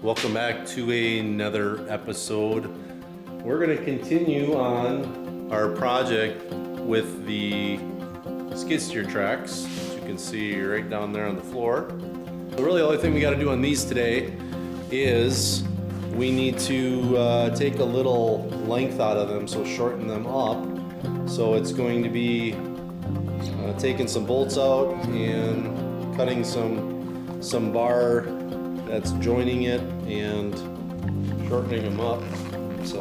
Welcome back to another episode. We're going to continue on our project with the skid steer tracks, as you can see right down there on the floor. So really the only thing we got to do on these today is we need to take a little length out of them, so shorten them up. So it's going to be taking some bolts out and cutting some bar that's joining it and shortening them up. So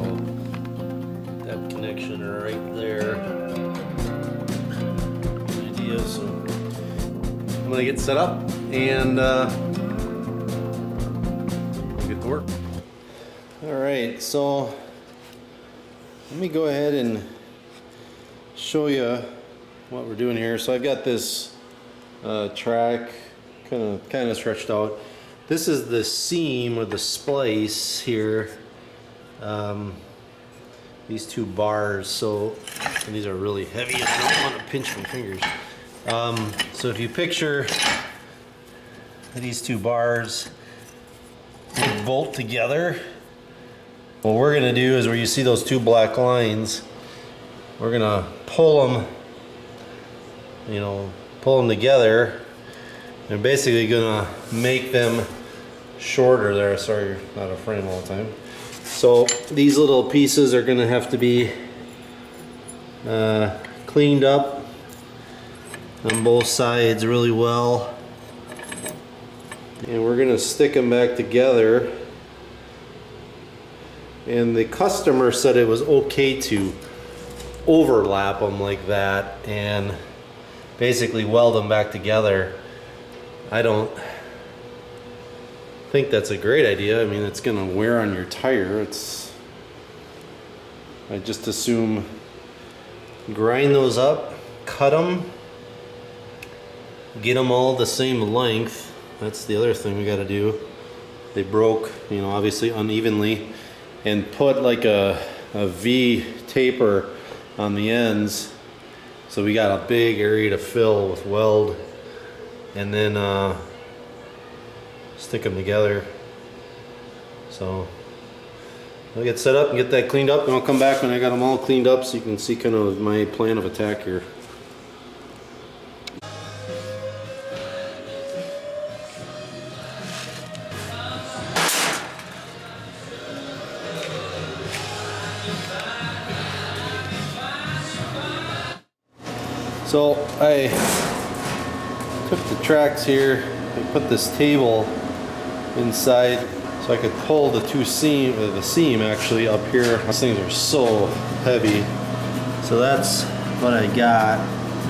that connection right there. Idea. So I'm gonna get set up and get to work. All right, so let me go ahead and show you what we're doing here. So I've got this track kind of stretched out. This is the seam or the splice here. These two bars. So and these are really heavy, and I don't want to pinch my fingers. So if you picture these two bars bolt together, what we're gonna do is where you see those two black lines, we're gonna pull them, pull them together. And basically gonna make them shorter there. Sorry, you're not a frame all the time. So these little pieces are gonna have to be cleaned up on both sides really well. And we're gonna stick them back together. And the customer said it was okay to overlap them like that and basically weld them back together. I don't think that's a great idea. I mean, it's gonna wear on your tire. I just assume grind those up, cut them, get them all the same length. That's the other thing we gotta do. They broke, obviously unevenly, and put like a V taper on the ends. So we got a big area to fill with weld. And then stick them together. So I'll get set up and get that cleaned up, and I'll come back when I got them all cleaned up so you can see kind of my plan of attack here. So I took the tracks here and put this table inside so I could pull the seam actually up here. These things are so heavy. So that's what I got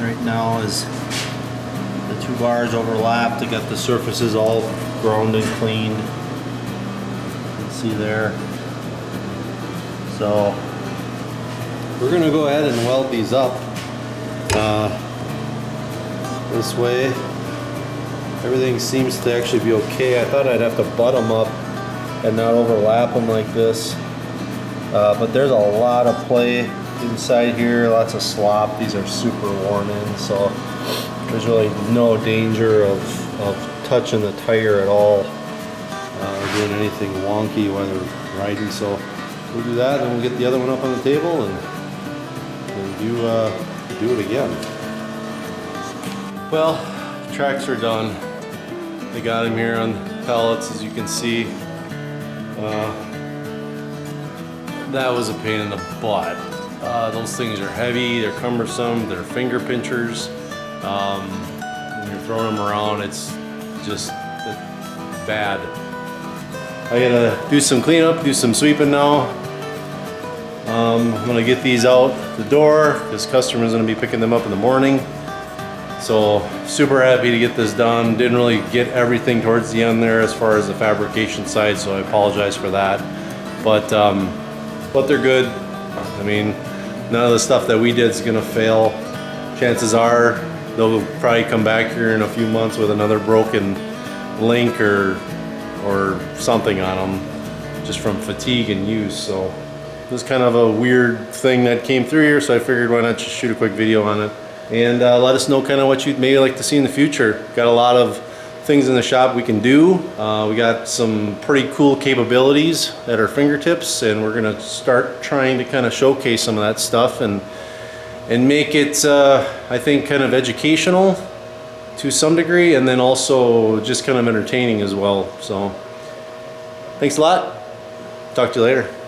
right now is the two bars overlapped. I got the surfaces all ground and cleaned. You can see there. So we're gonna go ahead and weld these up this way. Everything seems to actually be okay. I thought I'd have to butt them up and not overlap them like this. But there's a lot of play inside here, lots of slop. These are super worn in, so there's really no danger of touching the tire at all, or doing anything wonky while they're riding. So we'll do that, and we'll get the other one up on the table and do it again. Well, tracks are done. I got them here on pellets, as you can see. That was a pain in the butt. Those things are heavy, they're cumbersome, they're finger pinchers. When you're throwing them around, it's just bad. I gotta do some cleanup, do some sweeping now. I'm gonna get these out the door. This customer's gonna be picking them up in the morning. So super happy to get this done. Didn't really get everything towards the end there as far as the fabrication side, so I apologize for that. But they're good. I mean, none of the stuff that we did is gonna fail. Chances are they'll probably come back here in a few months with another broken link or something on them, just from fatigue and use. So it was kind of a weird thing that came through here, so I figured why not just shoot a quick video on it. And let us know kind of what you'd maybe like to see in the future. Got a lot of things in the shop we can do. We got some pretty cool capabilities at our fingertips, and we're gonna start trying to kind of showcase some of that stuff and make it, I think, kind of educational to some degree, and then also just kind of entertaining as well. So thanks a lot. Talk to you later.